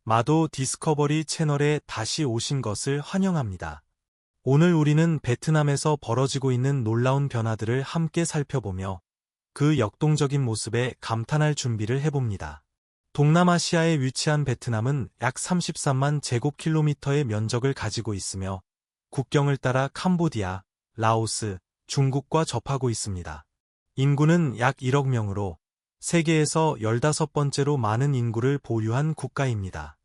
마도 디스커버리 채널에 다시 오신 것을 환영합니다. 오늘 우리는 베트남에서 벌어지고 있는 놀라운 변화들을 함께 살펴보며 그 역동적인 모습에 감탄할 준비를 해봅니다. 동남아시아에 위치한 베트남은 약 33만 제곱킬로미터의 면적을 가지고 있으며 국경을 따라 캄보디아, 라오스, 중국과 접하고 있습니다. 인구는 약 1억 명으로 세계에서 15번째로 많은 인구를 보유한 국가입니다.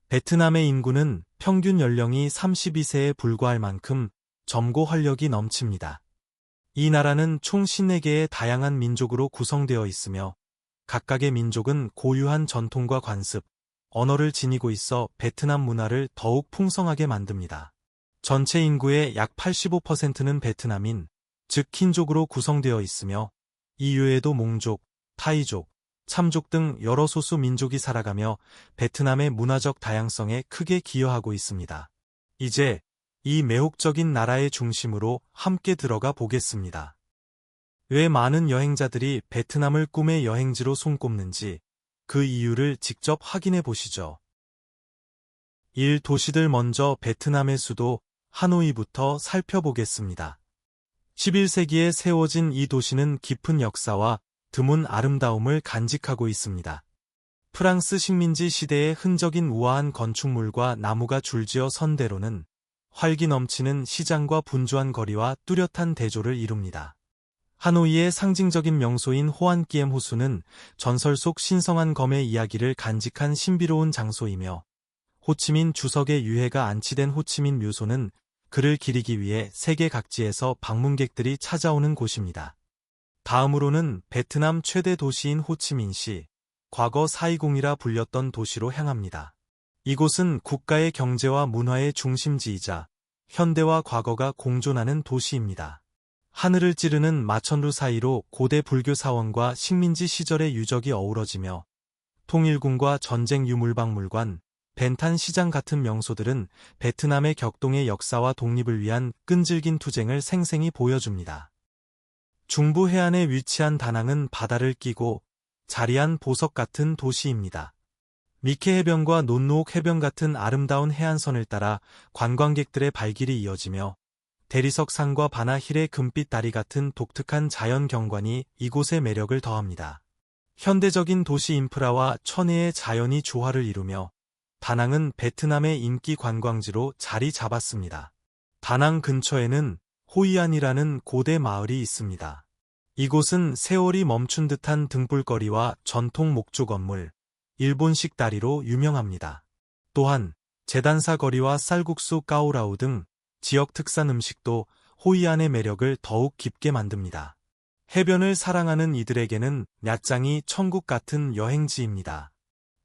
베트남의 인구는 평균 연령이 32세에 불과할 만큼 젊고 활력이 넘칩니다. 이 나라는 총 54개의 다양한 민족으로 구성되어 있으며 각각의 민족은 고유한 전통과 관습, 언어를 지니고 있어 베트남 문화를 더욱 풍성하게 만듭니다. 전체 인구의 약 85%는 베트남인, 즉 킨족으로 구성되어 있으며 이외에도 몽족, 타이족, 참족 등 여러 소수 민족이 살아가며 베트남의 문화적 다양성에 크게 기여하고 있습니다. 이제 이 매혹적인 나라의 중심으로 함께 들어가 보겠습니다. 왜 많은 여행자들이 베트남을 꿈의 여행지로 손꼽는지 그 이유를 직접 확인해 보시죠. 1. 도시들 먼저 베트남의 수도 하노이부터 살펴보겠습니다. 11세기에 세워진 이 도시는 깊은 역사와 드문 아름다움을 간직하고 있습니다. 프랑스 식민지 시대의 흔적인 우아한 건축물과 나무가 줄지어 선 대로는 활기 넘치는 시장과 분주한 거리와 뚜렷한 대조를 이룹니다. 하노이의 상징적인 명소인 호안기엠 호수는 전설 속 신성한 검의 이야기를 간직한 신비로운 장소이며 호치민 주석의 유해가 안치된 호치민 묘소는 그를 기리기 위해 세계 각지에서 방문객들이 찾아오는 곳입니다. 다음으로는 베트남 최대 도시인 호치민시, 과거 사이공이라 불렸던 도시로 향합니다. 이곳은 국가의 경제와 문화의 중심지이자 현대와 과거가 공존하는 도시입니다. 하늘을 찌르는 마천루 사이로 고대 불교 사원과 식민지 시절의 유적이 어우러지며 통일궁과 전쟁 유물박물관, 벤탄 시장 같은 명소들은 베트남의 격동의 역사와 독립을 위한 끈질긴 투쟁을 생생히 보여줍니다. 중부 해안에 위치한 다낭은 바다를 끼고 자리한 보석 같은 도시입니다. 미케 해변과 논누옥 해변 같은 아름다운 해안선을 따라 관광객들의 발길이 이어지며 대리석 산과 바나힐의 금빛 다리 같은 독특한 자연 경관이 이곳의 매력을 더합니다. 현대적인 도시 인프라와 천혜의 자연이 조화를 이루며 다낭은 베트남의 인기 관광지로 자리 잡았습니다. 다낭 근처에는 호이안이라는 고대 마을이 있습니다. 이곳은 세월이 멈춘 듯한 등불거리와 전통 목조 건물, 일본식 다리로 유명합니다. 또한 제단사 거리와 쌀국수 까오라우 등 지역 특산 음식도 호이안의 매력을 더욱 깊게 만듭니다. 해변을 사랑하는 이들에게는 냐짱이 천국 같은 여행지입니다.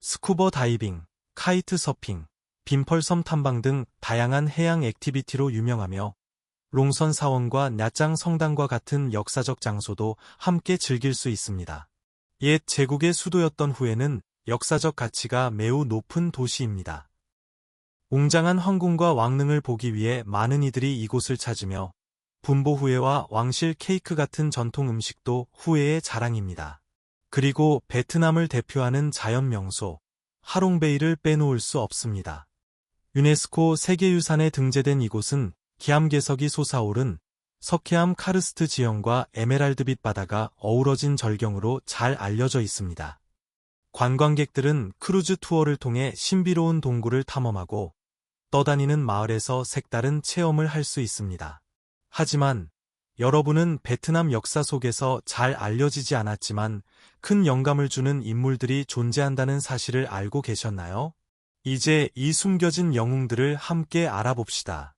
스쿠버 다이빙, 카이트 서핑, 빈펄섬 탐방 등 다양한 해양 액티비티로 유명하며 롱선 사원과 냐짱 성당과 같은 역사적 장소도 함께 즐길 수 있습니다. 옛 제국의 수도였던 후에는 역사적 가치가 매우 높은 도시입니다. 웅장한 황궁과 왕릉을 보기 위해 많은 이들이 이곳을 찾으며 분보 후에와 왕실 케이크 같은 전통 음식도 후에의 자랑입니다. 그리고 베트남을 대표하는 자연 명소, 하롱베이를 빼놓을 수 없습니다. 유네스코 세계유산에 등재된 이곳은 기암괴석이 솟아오른 석회암 카르스트 지형과 에메랄드빛 바다가 어우러진 절경으로 잘 알려져 있습니다. 관광객들은 크루즈 투어를 통해 신비로운 동굴을 탐험하고 떠다니는 마을에서 색다른 체험을 할 수 있습니다. 하지만 여러분은 베트남 역사 속에서 잘 알려지지 않았지만 큰 영감을 주는 인물들이 존재한다는 사실을 알고 계셨나요? 이제 이 숨겨진 영웅들을 함께 알아봅시다.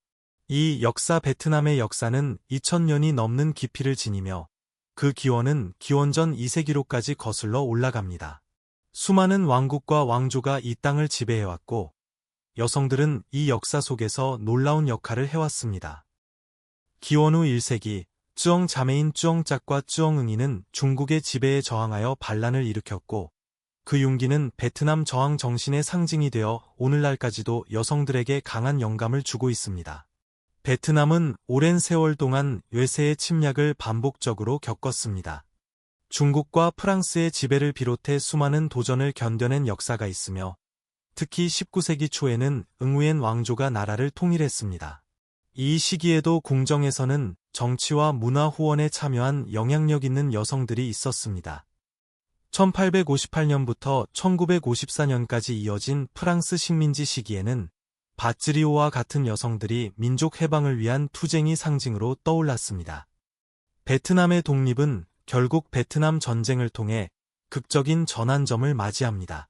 이 역사 베트남의 역사는 2000년이 넘는 깊이를 지니며 그 기원은 기원전 2세기로까지 거슬러 올라갑니다. 수많은 왕국과 왕조가 이 땅을 지배해왔고 여성들은 이 역사 속에서 놀라운 역할을 해왔습니다. 기원 후 1세기 쯔엉 자매인 쯔엉짝과 쯔엉응이는 중국의 지배에 저항하여 반란을 일으켰고 그 용기는 베트남 저항 정신의 상징이 되어 오늘날까지도 여성들에게 강한 영감을 주고 있습니다. 베트남은 오랜 세월 동안 외세의 침략을 반복적으로 겪었습니다. 중국과 프랑스의 지배를 비롯해 수많은 도전을 견뎌낸 역사가 있으며 특히 19세기 초에는 응우엔 왕조가 나라를 통일했습니다. 이 시기에도 궁정에서는 정치와 문화 후원에 참여한 영향력 있는 여성들이 있었습니다. 1858년부터 1954년까지 이어진 프랑스 식민지 시기에는 바츠리오와 같은 여성들이 민족 해방을 위한 투쟁의 상징으로 떠올랐습니다. 베트남의 독립은 결국 베트남 전쟁을 통해 극적인 전환점을 맞이합니다.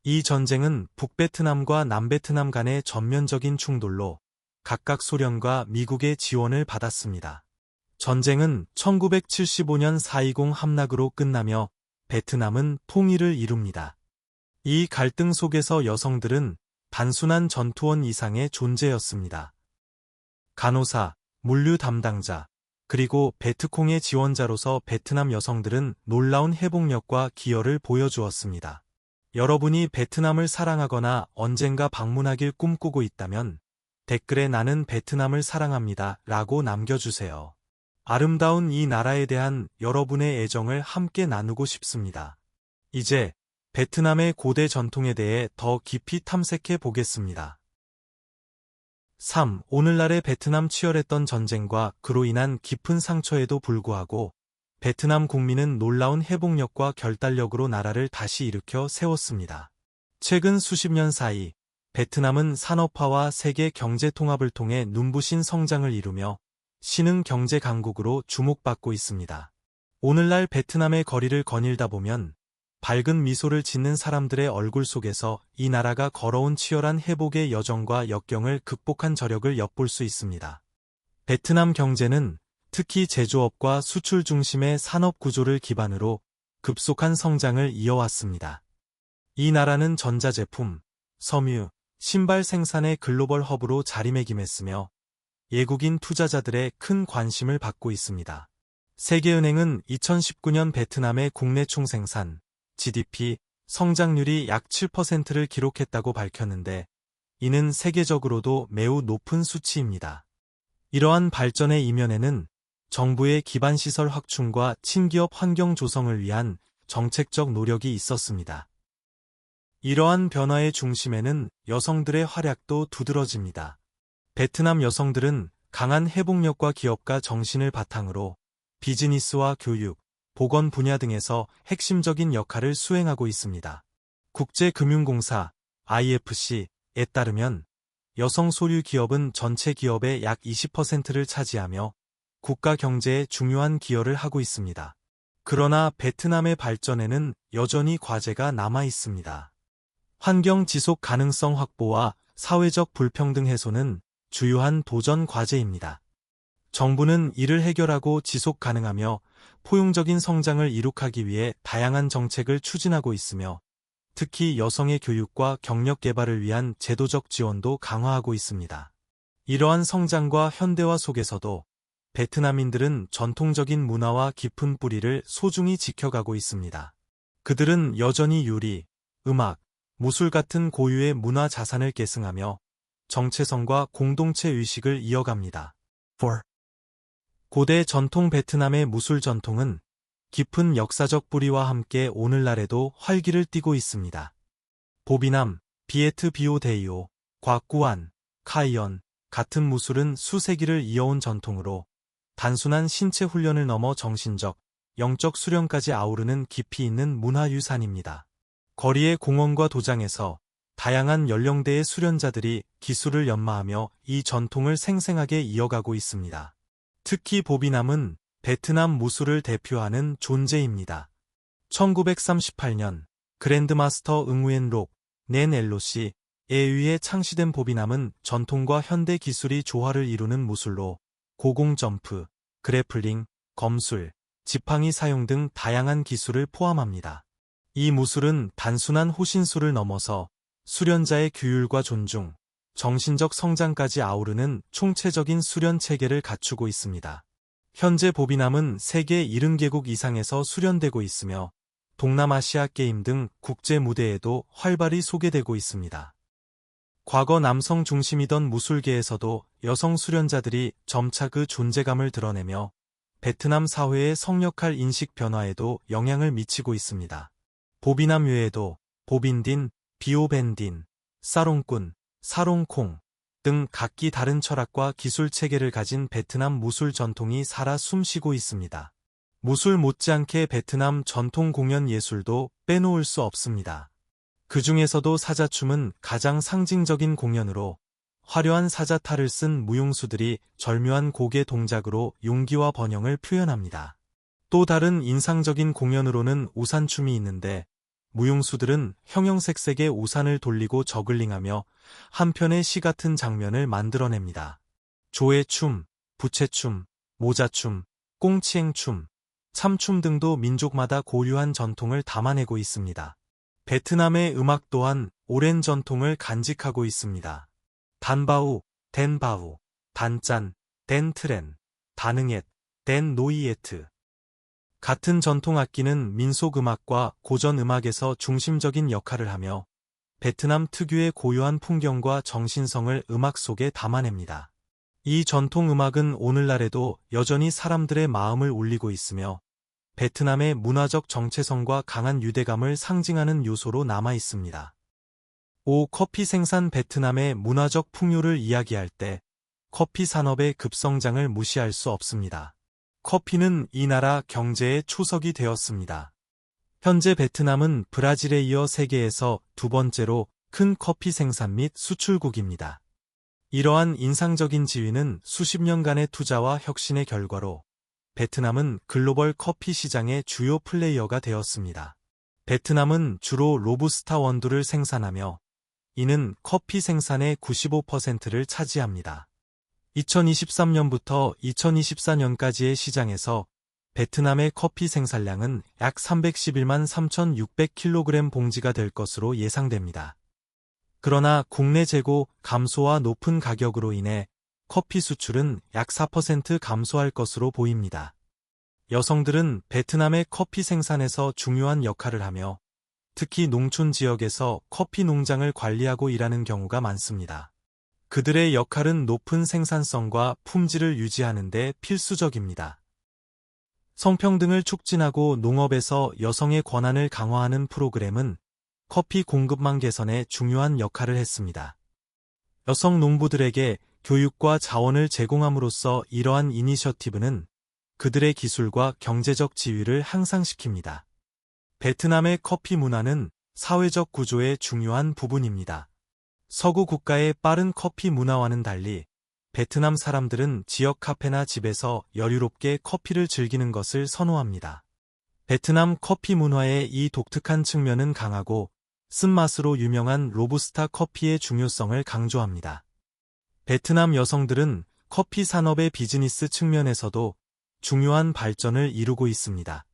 이 전쟁은 북베트남과 남베트남 간의 전면적인 충돌로 각각 소련과 미국의 지원을 받았습니다. 전쟁은 1975년 4.20 함락으로 끝나며 베트남은 통일을 이룹니다. 이 갈등 속에서 여성들은 단순한 전투원 이상의 존재였습니다. 간호사, 물류 담당자, 그리고 베트콩의 지원자로서 베트남 여성들은 놀라운 회복력과 기여를 보여주었습니다. 여러분이 베트남을 사랑하거나 언젠가 방문하길 꿈꾸고 있다면 댓글에 나는 베트남을 사랑합니다 라고 남겨주세요. 아름다운 이 나라에 대한 여러분의 애정을 함께 나누고 싶습니다. 이제 베트남의 고대 전통에 대해 더 깊이 탐색해 보겠습니다. 3. 오늘날의 베트남 치열했던 전쟁과 그로 인한 깊은 상처에도 불구하고 베트남 국민은 놀라운 회복력과 결단력으로 나라를 다시 일으켜 세웠습니다. 최근 수십 년 사이 베트남은 산업화와 세계 경제 통합을 통해 눈부신 성장을 이루며 신흥 경제 강국으로 주목받고 있습니다. 오늘날 베트남의 거리를 거닐다 보면 밝은 미소를 짓는 사람들의 얼굴 속에서 이 나라가 걸어온 치열한 회복의 여정과 역경을 극복한 저력을 엿볼 수 있습니다. 베트남 경제는 특히 제조업과 수출 중심의 산업 구조를 기반으로 급속한 성장을 이어왔습니다. 이 나라는 전자제품, 섬유, 신발 생산의 글로벌 허브로 자리매김했으며 외국인 투자자들의 큰 관심을 받고 있습니다. 세계은행은 2019년 베트남의 국내 총생산, GDP, 성장률이 약 7%를 기록했다고 밝혔는데 이는 세계적으로도 매우 높은 수치입니다. 이러한 발전의 이면에는 정부의 기반시설 확충과 친기업 환경 조성을 위한 정책적 노력이 있었습니다. 이러한 변화의 중심에는 여성들의 활약도 두드러집니다. 베트남 여성들은 강한 회복력과 기업가 정신을 바탕으로 비즈니스와 교육, 보건 분야 등에서 핵심적인 역할을 수행하고 있습니다. 국제금융공사 IFC에 따르면 여성 소유 기업은 전체 기업의 약 20%를 차지하며 국가 경제에 중요한 기여를 하고 있습니다. 그러나 베트남의 발전에는 여전히 과제가 남아 있습니다. 환경 지속 가능성 확보와 사회적 불평등 해소는 주요한 도전 과제입니다. 정부는 이를 해결하고 지속 가능하며 포용적인 성장을 이룩하기 위해 다양한 정책을 추진하고 있으며 특히 여성의 교육과 경력 개발을 위한 제도적 지원도 강화하고 있습니다. 이러한 성장과 현대화 속에서도 베트남인들은 전통적인 문화와 깊은 뿌리를 소중히 지켜가고 있습니다. 그들은 여전히 요리, 음악, 무술 같은 고유의 문화 자산을 계승하며 정체성과 공동체 의식을 이어갑니다. 4. 고대 전통 베트남의 무술 전통은 깊은 역사적 뿌리와 함께 오늘날에도 활기를 띠고 있습니다. 보비남, 비에트 비오 데이오, 곽구안, 카이언 같은 무술은 수세기를 이어온 전통으로 단순한 신체 훈련을 넘어 정신적, 영적 수련까지 아우르는 깊이 있는 문화유산입니다. 거리의 공원과 도장에서 다양한 연령대의 수련자들이 기술을 연마하며 이 전통을 생생하게 이어가고 있습니다. 특히 보비남은 베트남 무술을 대표하는 존재입니다. 1938년 그랜드마스터 응우엔 록, 넨 엘로시에 의해 창시된 보비남은 전통과 현대 기술이 조화를 이루는 무술로 고공점프, 그래플링, 검술, 지팡이 사용 등 다양한 기술을 포함합니다. 이 무술은 단순한 호신술을 넘어서 수련자의 규율과 존중, 정신적 성장까지 아우르는 총체적인 수련 체계를 갖추고 있습니다. 현재 보비남은 세계 70개국 이상에서 수련되고 있으며 동남아시아 게임 등 국제 무대에도 활발히 소개되고 있습니다. 과거 남성 중심이던 무술계에서도 여성 수련자들이 점차 그 존재감을 드러내며 베트남 사회의 성역할 인식 변화에도 영향을 미치고 있습니다. 보비남 외에도 보빈딘, 비오벤딘, 사롱꾼, 사롱콩 등 각기 다른 철학과 기술 체계를 가진 베트남 무술 전통이 살아 숨쉬고 있습니다. 무술 못지않게 베트남 전통 공연 예술도 빼놓을 수 없습니다. 그 중에서도 사자춤은 가장 상징적인 공연으로 화려한 사자탈을 쓴 무용수들이 절묘한 고개 동작으로 용기와 번영을 표현합니다. 또 다른 인상적인 공연으로는 우산춤이 있는데 무용수들은 형형색색의 우산을 돌리고 저글링하며 한편의 시 같은 장면을 만들어냅니다. 조회춤, 부채춤, 모자춤, 꽁치행춤, 참춤 등도 민족마다 고유한 전통을 담아내고 있습니다. 베트남의 음악 또한 오랜 전통을 간직하고 있습니다. 단바우, 댄바우, 단짠, 댄트렌, 다능엣, 댄 노이에트 같은 전통 악기는 민속 음악과 고전 음악에서 중심적인 역할을 하며 베트남 특유의 고유한 풍경과 정신성을 음악 속에 담아냅니다. 이 전통 음악은 오늘날에도 여전히 사람들의 마음을 울리고 있으며 베트남의 문화적 정체성과 강한 유대감을 상징하는 요소로 남아 있습니다. 커피 생산 베트남의 문화적 풍요를 이야기할 때 커피 산업의 급성장을 무시할 수 없습니다. 커피는 이 나라 경제의 초석이 되었습니다. 현재 베트남은 브라질에 이어 세계에서 두 번째로 큰 커피 생산 및 수출국입니다. 이러한 인상적인 지위는 수십 년간의 투자와 혁신의 결과로 베트남은 글로벌 커피 시장의 주요 플레이어가 되었습니다. 베트남은 주로 로부스타 원두를 생산하며 이는 커피 생산의 95%를 차지합니다. 2023년부터 2024년까지의 시장에서 베트남의 커피 생산량은 약 311만 3,600kg 봉지가 될 것으로 예상됩니다. 그러나 국내 재고 감소와 높은 가격으로 인해 커피 수출은 약 4% 감소할 것으로 보입니다. 여성들은 베트남의 커피 생산에서 중요한 역할을 하며 특히 농촌 지역에서 커피 농장을 관리하고 일하는 경우가 많습니다. 그들의 역할은 높은 생산성과 품질을 유지하는 데 필수적입니다. 성평등을 촉진하고 농업에서 여성의 권한을 강화하는 프로그램은 커피 공급망 개선에 중요한 역할을 했습니다. 여성 농부들에게 교육과 자원을 제공함으로써 이러한 이니셔티브는 그들의 기술과 경제적 지위를 향상시킵니다. 베트남의 커피 문화는 사회적 구조의 중요한 부분입니다. 서구 국가의 빠른 커피 문화와는 달리 베트남 사람들은 지역 카페나 집에서 여유롭게 커피를 즐기는 것을 선호합니다. 베트남 커피 문화의 이 독특한 측면은 강하고 쓴맛으로 유명한 로부스타 커피의 중요성을 강조합니다. 베트남 여성들은 커피 산업의 비즈니스 측면에서도 중요한 발전을 이루고 있습니다.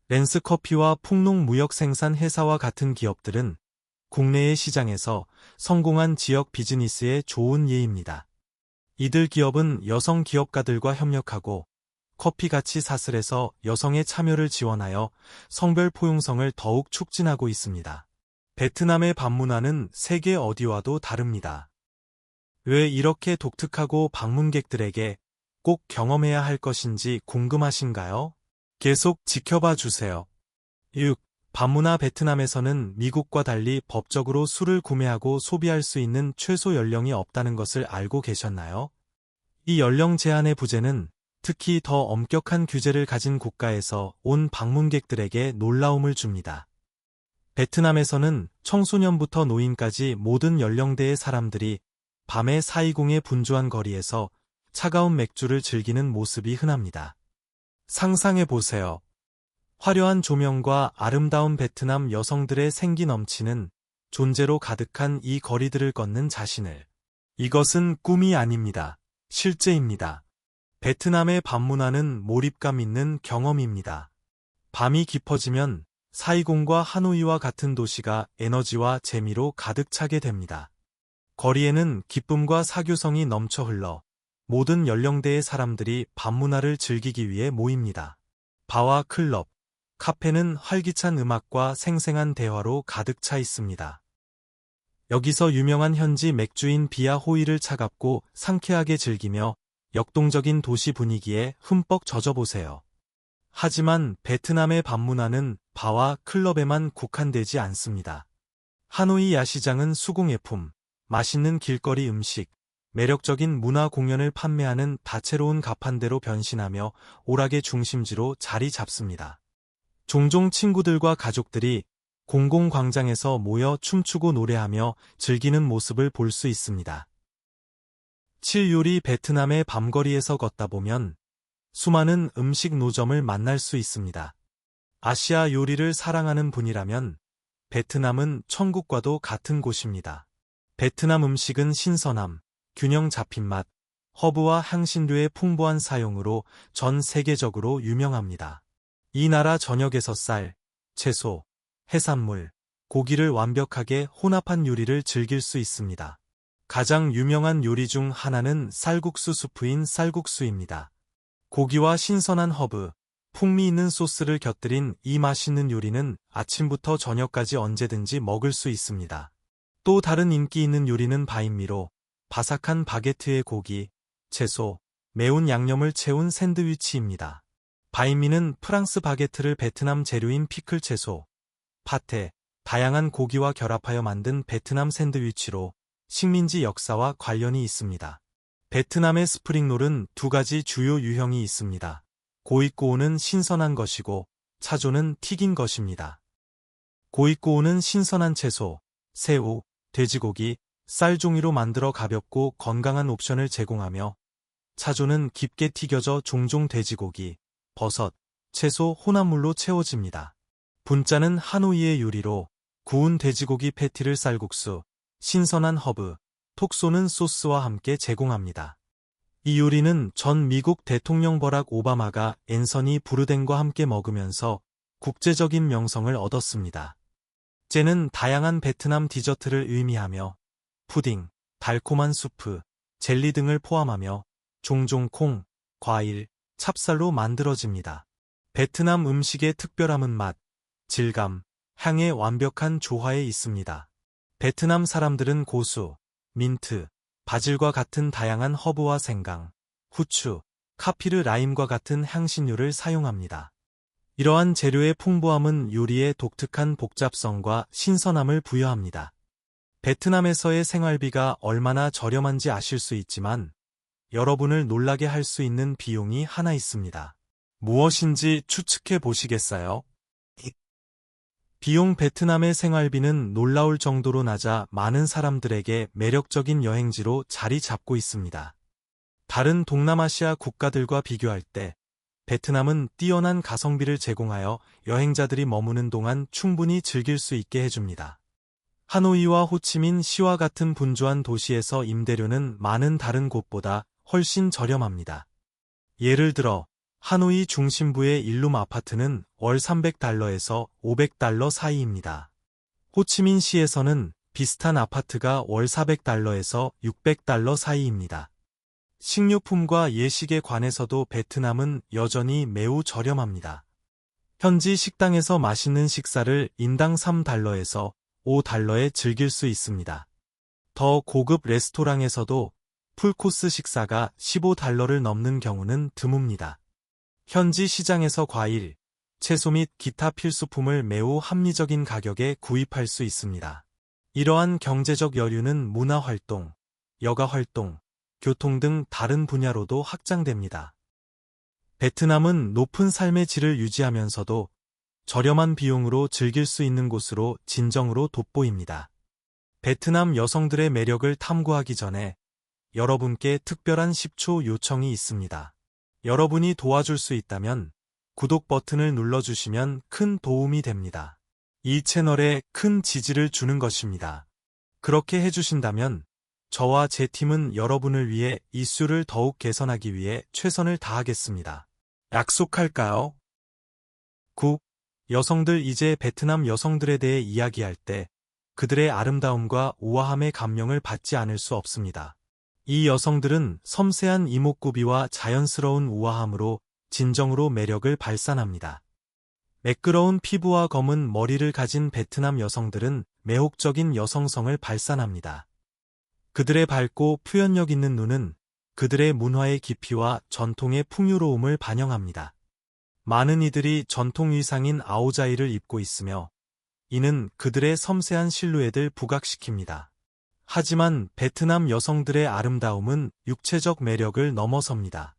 렌스커피와 풍농무역생산 회사와 같은 기업들은 국내의 시장에서 성공한 지역 비즈니스의 좋은 예입니다. 이들 기업은 여성 기업가들과 협력하고 커피 가치 사슬에서 여성의 참여를 지원하여 성별 포용성을 더욱 촉진하고 있습니다. 베트남의 밤문화는 세계 어디와도 다릅니다. 왜 이렇게 독특하고 방문객들에게 꼭 경험해야 할 것인지 궁금하신가요? 계속 지켜봐 주세요. 6. 밤문화 베트남에서는 미국과 달리 법적으로 술을 구매하고 소비할 수 있는 최소 연령이 없다는 것을 알고 계셨나요? 이 연령 제한의 부재는 특히 더 엄격한 규제를 가진 국가에서 온 방문객들에게 놀라움을 줍니다. 베트남에서는 청소년부터 노인까지 모든 연령대의 사람들이 밤에 420의 분주한 거리에서 차가운 맥주를 즐기는 모습이 흔합니다. 상상해 보세요. 화려한 조명과 아름다운 베트남 여성들의 생기 넘치는 존재로 가득한 이 거리들을 걷는 자신을. 이것은 꿈이 아닙니다. 실제입니다. 베트남의 밤문화는 몰입감 있는 경험입니다. 밤이 깊어지면 사이공과 하노이와 같은 도시가 에너지와 재미로 가득 차게 됩니다. 거리에는 기쁨과 사교성이 넘쳐 흘러 모든 연령대의 사람들이 밤문화를 즐기기 위해 모입니다. 바와 클럽, 카페는 활기찬 음악과 생생한 대화로 가득 차 있습니다. 여기서 유명한 현지 맥주인 비아 호이를 차갑고 상쾌하게 즐기며 역동적인 도시 분위기에 흠뻑 젖어보세요. 하지만 베트남의 밤문화는 바와 클럽에만 국한되지 않습니다. 하노이 야시장은 수공예품, 맛있는 길거리 음식, 매력적인 문화 공연을 판매하는 다채로운 가판대로 변신하며 오락의 중심지로 자리 잡습니다. 종종 친구들과 가족들이 공공광장에서 모여 춤추고 노래하며 즐기는 모습을 볼 수 있습니다. 7요리 베트남의 밤거리에서 걷다 보면 수많은 음식 노점을 만날 수 있습니다. 아시아 요리를 사랑하는 분이라면 베트남은 천국과도 같은 곳입니다. 베트남 음식은 신선함, 균형 잡힌 맛, 허브와 향신료의 풍부한 사용으로 전 세계적으로 유명합니다. 이 나라 전역에서 쌀, 채소, 해산물, 고기를 완벽하게 혼합한 요리를 즐길 수 있습니다. 가장 유명한 요리 중 하나는 쌀국수 수프인 쌀국수입니다. 고기와 신선한 허브, 풍미 있는 소스를 곁들인 이 맛있는 요리는 아침부터 저녁까지 언제든지 먹을 수 있습니다. 또 다른 인기 있는 요리는 바인미로 바삭한 바게트에 고기, 채소, 매운 양념을 채운 샌드위치입니다. 바인미는 프랑스 바게트를 베트남 재료인 피클 채소, 파테, 다양한 고기와 결합하여 만든 베트남 샌드위치로 식민지 역사와 관련이 있습니다. 베트남의 스프링롤은 두 가지 주요 유형이 있습니다. 고이꼬우는 신선한 것이고 차조는 튀긴 것입니다. 고이꼬우는 신선한 채소, 새우, 돼지고기, 쌀 종이로 만들어 가볍고 건강한 옵션을 제공하며 차조는 깊게 튀겨져 종종 돼지고기, 버섯, 채소 혼합물로 채워집니다. 분짜는 하노이의 요리로 구운 돼지고기 패티를 쌀국수, 신선한 허브, 톡 쏘는 소스와 함께 제공합니다. 이 요리는 전 미국 대통령 버락 오바마가 앤서니 부르덴과 함께 먹으면서 국제적인 명성을 얻었습니다. 째는 다양한 베트남 디저트를 의미하며 푸딩, 달콤한 수프, 젤리 등을 포함하며 종종 콩, 과일, 찹쌀로 만들어집니다. 베트남 음식의 특별함은 맛, 질감, 향의 완벽한 조화에 있습니다. 베트남 사람들은 고수, 민트, 바질과 같은 다양한 허브와 생강, 후추, 카피르 라임과 같은 향신료를 사용합니다. 이러한 재료의 풍부함은 요리에 독특한 복잡성과 신선함을 부여합니다. 베트남에서의 생활비가 얼마나 저렴한지 아실 수 있지만 여러분을 놀라게 할 수 있는 비용이 하나 있습니다. 무엇인지 추측해 보시겠어요? 비용 베트남의 생활비는 놀라울 정도로 낮아 많은 사람들에게 매력적인 여행지로 자리 잡고 있습니다. 다른 동남아시아 국가들과 비교할 때 베트남은 뛰어난 가성비를 제공하여 여행자들이 머무는 동안 충분히 즐길 수 있게 해줍니다. 하노이와 호치민 시와 같은 분주한 도시에서 임대료는 많은 다른 곳보다 훨씬 저렴합니다. 예를 들어 하노이 중심부의 일룸 아파트는 월 300달러에서 500달러 사이입니다. 호치민시에서는 비슷한 아파트가 월 400달러에서 600달러 사이입니다. 식료품과 예식에 관해서도 베트남은 여전히 매우 저렴합니다. 현지 식당에서 맛있는 식사를 인당 3달러에서 5달러에 즐길 수 있습니다. 더 고급 레스토랑에서도 풀코스 식사가 15달러를 넘는 경우는 드뭅니다. 현지 시장에서 과일, 채소 및 기타 필수품을 매우 합리적인 가격에 구입할 수 있습니다. 이러한 경제적 여유는 문화활동, 여가활동, 교통 등 다른 분야로도 확장됩니다. 베트남은 높은 삶의 질을 유지하면서도 저렴한 비용으로 즐길 수 있는 곳으로 진정으로 돋보입니다. 베트남 여성들의 매력을 탐구하기 전에 여러분께 특별한 10초 요청이 있습니다. 여러분이 도와줄 수 있다면 구독 버튼을 눌러주시면 큰 도움이 됩니다. 이 채널에 큰 지지를 주는 것입니다. 그렇게 해주신다면 저와 제 팀은 여러분을 위해 이슈를 더욱 개선하기 위해 최선을 다하겠습니다. 약속할까요? 9. 여성들 이제 베트남 여성들에 대해 이야기할 때 그들의 아름다움과 우아함의 감명을 받지 않을 수 없습니다. 이 여성들은 섬세한 이목구비와 자연스러운 우아함으로 진정으로 매력을 발산합니다. 매끄러운 피부와 검은 머리를 가진 베트남 여성들은 매혹적인 여성성을 발산합니다. 그들의 밝고 표현력 있는 눈은 그들의 문화의 깊이와 전통의 풍요로움을 반영합니다. 많은 이들이 전통 의상인 아오자이를 입고 있으며 이는 그들의 섬세한 실루엣을 부각시킵니다. 하지만 베트남 여성들의 아름다움은 육체적 매력을 넘어섭니다.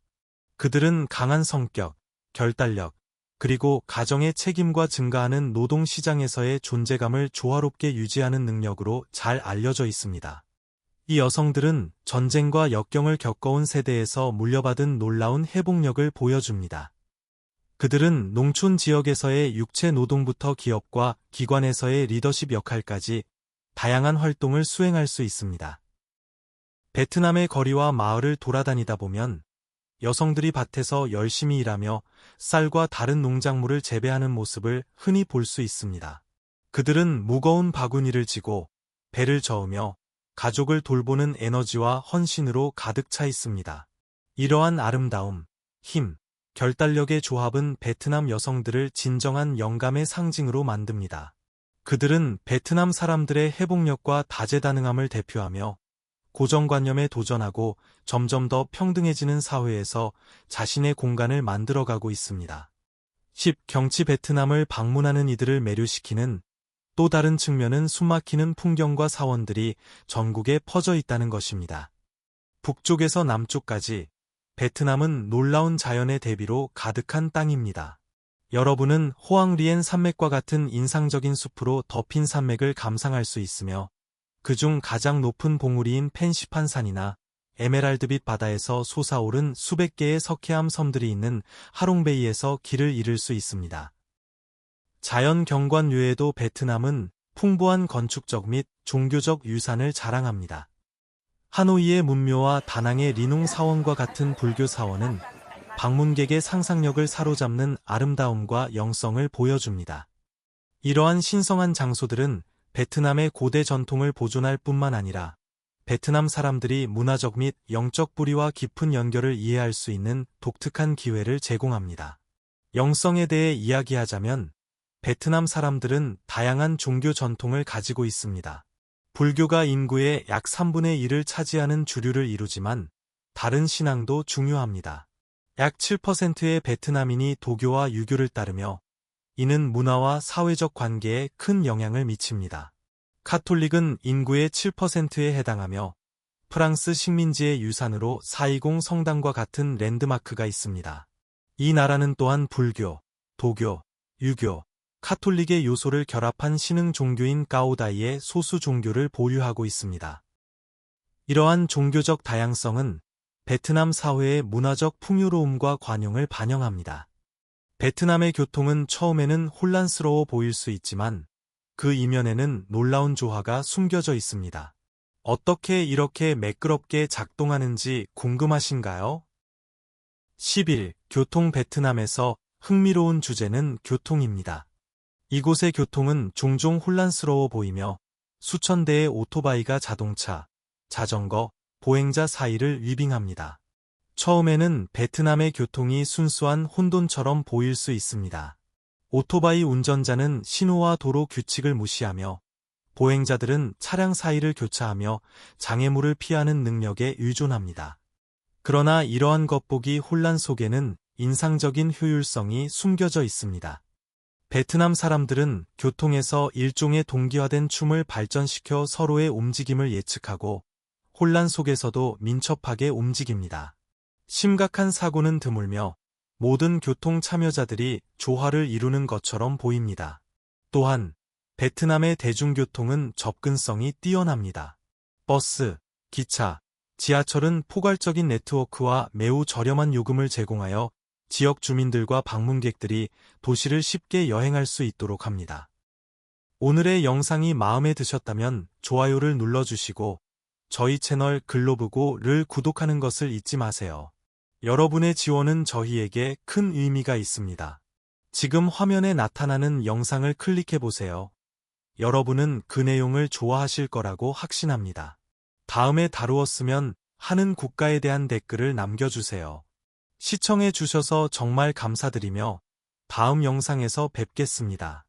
그들은 강한 성격, 결단력, 그리고 가정의 책임과 증가하는 노동시장에서의 존재감을 조화롭게 유지하는 능력으로 잘 알려져 있습니다. 이 여성들은 전쟁과 역경을 겪어온 세대에서 물려받은 놀라운 회복력을 보여줍니다. 그들은 농촌 지역에서의 육체 노동부터 기업과 기관에서의 리더십 역할까지 다양한 활동을 수행할 수 있습니다. 베트남의 거리와 마을을 돌아다니다 보면 여성들이 밭에서 열심히 일하며 쌀과 다른 농작물을 재배하는 모습을 흔히 볼 수 있습니다. 그들은 무거운 바구니를 지고 배를 저으며 가족을 돌보는 에너지와 헌신으로 가득 차 있습니다. 이러한 아름다움, 힘, 결단력의 조합은 베트남 여성들을 진정한 영감의 상징으로 만듭니다. 그들은 베트남 사람들의 회복력과 다재다능함을 대표하며 고정관념에 도전하고 점점 더 평등해지는 사회에서 자신의 공간을 만들어가고 있습니다. 10. 경치 베트남을 방문하는 이들을 매료시키는 또 다른 측면은 숨막히는 풍경과 사원들이 전국에 퍼져 있다는 것입니다. 북쪽에서 남쪽까지 베트남은 놀라운 자연의 대비로 가득한 땅입니다. 여러분은 호앙리엔 산맥과 같은 인상적인 숲으로 덮인 산맥을 감상할 수 있으며 그중 가장 높은 봉우리인 펜시판 산이나 에메랄드빛 바다에서 솟아오른 수백 개의 석회암 섬들이 있는 하롱베이에서 길을 잃을 수 있습니다. 자연 경관 외에도 베트남은 풍부한 건축적 및 종교적 유산을 자랑합니다. 하노이의 문묘와 다낭의 리농 사원과 같은 불교 사원은 방문객의 상상력을 사로잡는 아름다움과 영성을 보여줍니다. 이러한 신성한 장소들은 베트남의 고대 전통을 보존할 뿐만 아니라 베트남 사람들이 문화적 및 영적 뿌리와 깊은 연결을 이해할 수 있는 독특한 기회를 제공합니다. 영성에 대해 이야기하자면 베트남 사람들은 다양한 종교 전통을 가지고 있습니다. 불교가 인구의 약 3분의 1을 차지하는 주류를 이루지만 다른 신앙도 중요합니다. 약 7%의 베트남인이 도교와 유교를 따르며 이는 문화와 사회적 관계에 큰 영향을 미칩니다. 카톨릭은 인구의 7%에 해당하며 프랑스 식민지의 유산으로 420 성당과 같은 랜드마크가 있습니다. 이 나라는 또한 불교, 도교, 유교, 카톨릭의 요소를 결합한 신흥 종교인 까오다이의 소수 종교를 보유하고 있습니다. 이러한 종교적 다양성은 베트남 사회의 문화적 풍요로움과 관용을 반영합니다. 베트남의 교통은 처음에는 혼란스러워 보일 수 있지만 그 이면에는 놀라운 조화가 숨겨져 있습니다. 어떻게 이렇게 매끄럽게 작동하는지 궁금하신가요? 11. 교통 베트남에서 흥미로운 주제는 교통입니다. 이곳의 교통은 종종 혼란스러워 보이며 수천 대의 오토바이가 자동차, 자전거, 보행자 사이를 위빙합니다. 처음에는 베트남의 교통이 순수한 혼돈처럼 보일 수 있습니다. 오토바이 운전자는 신호와 도로 규칙을 무시하며 보행자들은 차량 사이를 교차하며 장애물을 피하는 능력에 의존합니다. 그러나 이러한 겉보기 혼란 속에는 인상적인 효율성이 숨겨져 있습니다. 베트남 사람들은 교통에서 일종의 동기화된 춤을 발전시켜 서로의 움직임을 예측하고 혼란 속에서도 민첩하게 움직입니다. 심각한 사고는 드물며 모든 교통 참여자들이 조화를 이루는 것처럼 보입니다. 또한 베트남의 대중교통은 접근성이 뛰어납니다. 버스, 기차, 지하철은 포괄적인 네트워크와 매우 저렴한 요금을 제공하여 지역 주민들과 방문객들이 도시를 쉽게 여행할 수 있도록 합니다. 오늘의 영상이 마음에 드셨다면 좋아요를 눌러주시고 저희 채널 글로브고를 구독하는 것을 잊지 마세요. 여러분의 지원은 저희에게 큰 의미가 있습니다. 지금 화면에 나타나는 영상을 클릭해보세요. 여러분은 그 내용을 좋아하실 거라고 확신합니다. 다음에 다루었으면 하는 국가에 대한 댓글을 남겨주세요. 시청해 주셔서 정말 감사드리며 다음 영상에서 뵙겠습니다.